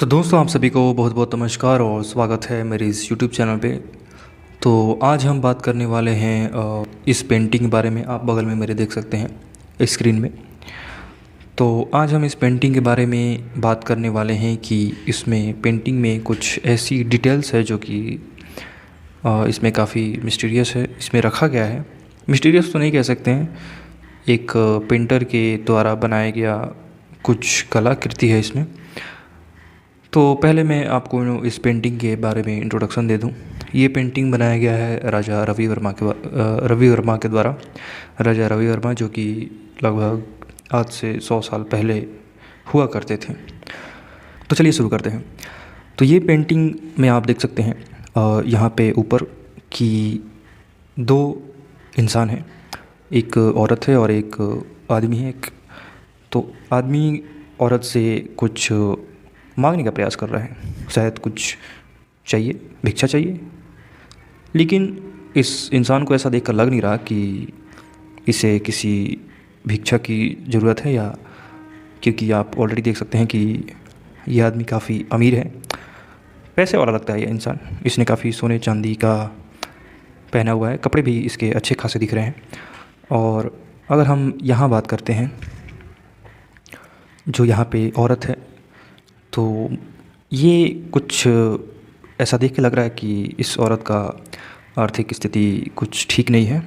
तो दोस्तों आप सभी को बहुत बहुत नमस्कार और स्वागत है मेरे इस यूट्यूब चैनल पे। तो आज हम बात करने वाले हैं इस पेंटिंग के बारे में। आप बगल में मेरे देख सकते हैं स्क्रीन में। तो आज हम इस पेंटिंग के बारे में बात करने वाले हैं कि इसमें पेंटिंग में कुछ ऐसी डिटेल्स है जो कि इसमें काफ़ी मिस्टीरियस है। इसमें रखा गया है, मिस्टीरियस तो नहीं कह सकते हैं, एक पेंटर के द्वारा बनाया गया कुछ कलाकृति है इसमें। तो पहले मैं आपको इस पेंटिंग के बारे में इंट्रोडक्शन दे दूं। ये पेंटिंग बनाया गया है राजा रवि वर्मा के द्वारा। राजा रवि वर्मा जो कि लगभग आज से 100 साल पहले हुआ करते थे। तो चलिए शुरू करते हैं। तो ये पेंटिंग में आप देख सकते हैं यहाँ पे ऊपर कि दो इंसान हैं, एक औरत है और एक आदमी है। तो आदमी औरत से कुछ मांगने का प्रयास कर रहा है, शायद कुछ चाहिए, भिक्षा चाहिए। लेकिन इस इंसान को ऐसा देखकर लग नहीं रहा कि इसे किसी भिक्षा की ज़रूरत है, या क्योंकि आप ऑलरेडी देख सकते हैं कि यह आदमी काफ़ी अमीर है, पैसे वाला लगता है यह इंसान। इसने काफ़ी सोने चांदी का पहना हुआ है, कपड़े भी इसके अच्छे खासे दिख रहे हैं। और अगर हम यहाँ बात करते हैं, जो यहाँ पे औरत है, तो ये कुछ ऐसा देख के लग रहा है कि इस औरत का आर्थिक स्थिति कुछ ठीक नहीं है।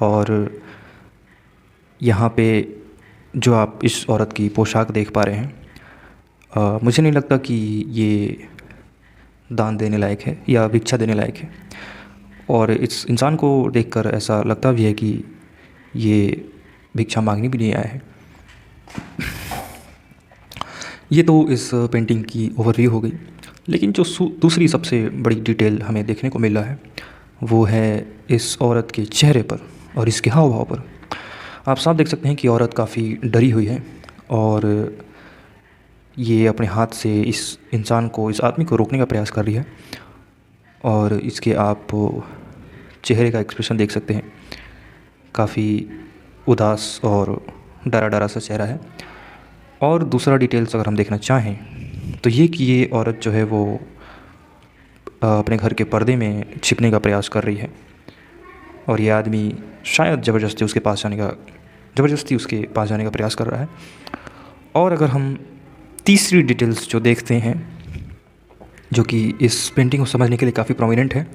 और यहाँ पे जो आप इस औरत की पोशाक देख पा रहे हैं, मुझे नहीं लगता कि ये दान देने लायक है या भिक्षा देने लायक है। और इस इंसान को देखकर ऐसा लगता भी है कि ये भिक्षा मांगने भी नहीं आया है। ये तो इस पेंटिंग की ओवरव्यू हो गई। लेकिन जो दूसरी सबसे बड़ी डिटेल हमें देखने को मिल रहा है वो है इस औरत के चेहरे पर और इसके हाव भाव पर। आप साफ देख सकते हैं कि औरत काफ़ी डरी हुई है और ये अपने हाथ से इस इंसान को, इस आदमी को रोकने का प्रयास कर रही है। और इसके आप चेहरे का एक्सप्रेशन देख सकते हैं, काफ़ी उदास और डरा डरा सा चेहरा है। और दूसरा डिटेल्स अगर हम देखना चाहें तो ये कि ये औरत जो है वो अपने घर के पर्दे में छिपने का प्रयास कर रही है और ये आदमी शायद ज़बरदस्ती उसके पास जाने का प्रयास कर रहा है। और अगर हम तीसरी डिटेल्स जो देखते हैं, जो कि इस पेंटिंग को समझने के लिए काफ़ी प्रोमिनेंट है,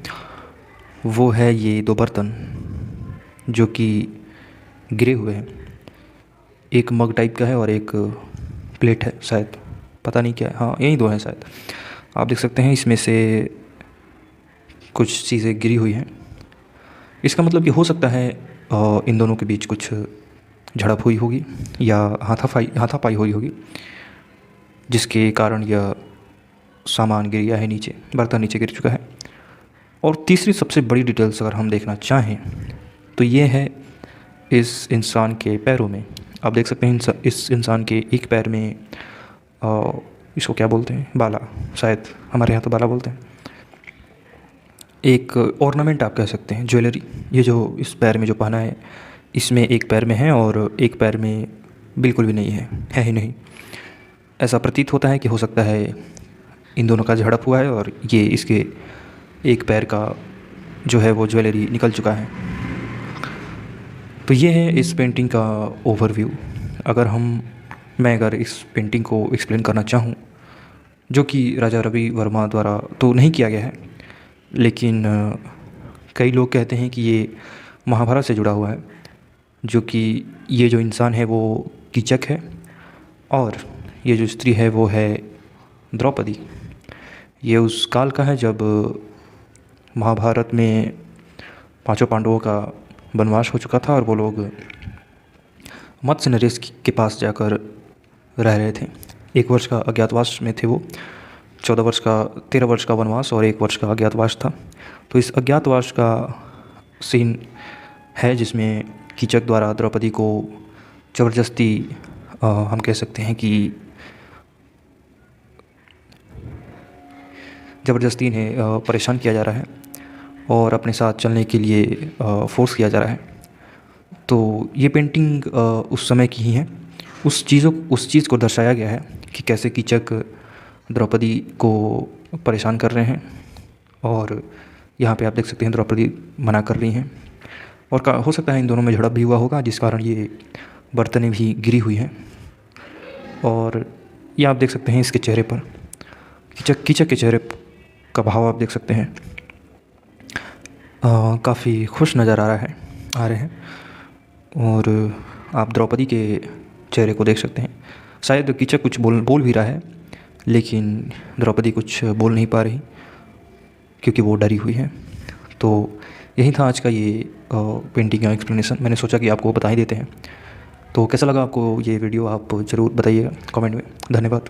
वो है ये दो बर्तन जो कि गिरे हुए हैं। एक मग टाइप का है और एक प्लेट है, शायद, पता नहीं क्या है। हाँ, यही दो हैं शायद। आप देख सकते हैं इसमें से कुछ चीज़ें गिरी हुई हैं। इसका मतलब ये हो सकता है इन दोनों के बीच कुछ झड़प हुई होगी या हाथापाई हुई होगी, जिसके कारण यह सामान गिर गया है नीचे, बर्तन नीचे गिर चुका है। और तीसरी सबसे बड़ी डिटेल्स अगर हम देखना चाहें तो ये है इस इंसान के पैरों में। आप देख सकते हैं इस इंसान के एक पैर में इसको क्या बोलते हैं, बाला, शायद हमारे यहाँ तो बाला बोलते हैं। एक ऑर्नामेंट आप कह सकते हैं, ज्वेलरी। ये जो इस पैर में जो पहना है, इसमें एक पैर में है और एक पैर में बिल्कुल भी नहीं है ही नहीं। ऐसा प्रतीत होता है कि हो सकता है इन दोनों का झड़प हुआ है और ये इसके एक पैर का जो है वो ज्वेलरी निकल चुका है। तो ये है इस पेंटिंग का ओवरव्यू। मैं अगर इस पेंटिंग को एक्सप्लेन करना चाहूँ, जो कि राजा रवि वर्मा द्वारा तो नहीं किया गया है, लेकिन कई लोग कहते हैं कि ये महाभारत से जुड़ा हुआ है, जो कि ये जो इंसान है वो कीचक है और ये जो स्त्री है वो है द्रौपदी। ये उस काल का है जब महाभारत में पांचों पांडवों का वनवास हो चुका था और वो लोग मत्स्य नरेश के पास जाकर रह रहे थे। 1 वर्ष का अज्ञातवास में थे वो। 13 वर्ष का वनवास और 1 वर्ष का अज्ञातवास था। तो इस अज्ञातवास का सीन है जिसमें कीचक द्वारा द्रौपदी को ज़बरदस्ती, हम कह सकते हैं कि ज़बरदस्ती इन्हें परेशान किया जा रहा है और अपने साथ चलने के लिए फोर्स किया जा रहा है। तो ये पेंटिंग उस समय की ही है। उस चीज़ को दर्शाया गया है कि कैसे कीचक द्रौपदी को परेशान कर रहे हैं। और यहाँ पे आप देख सकते हैं द्रौपदी मना कर रही हैं, और हो सकता है इन दोनों में झड़प भी हुआ होगा, जिस कारण ये बर्तनें भी गिरी हुई हैं। और ये आप देख सकते हैं इसके चेहरे पर, कीचक के चेहरे का भाव आप देख सकते हैं। काफ़ी खुश नज़र आ रहे हैं। और आप द्रौपदी के चेहरे को देख सकते हैं। शायद कीचक कुछ बोल भी रहा है, लेकिन द्रौपदी कुछ बोल नहीं पा रही क्योंकि वो डरी हुई है। तो यही था आज का ये पेंटिंग का एक्सप्लेनेशन। मैंने सोचा कि आपको बता ही देते हैं। तो कैसा लगा आपको ये वीडियो, आप ज़रूर बताइएगा कमेंट में। धन्यवाद।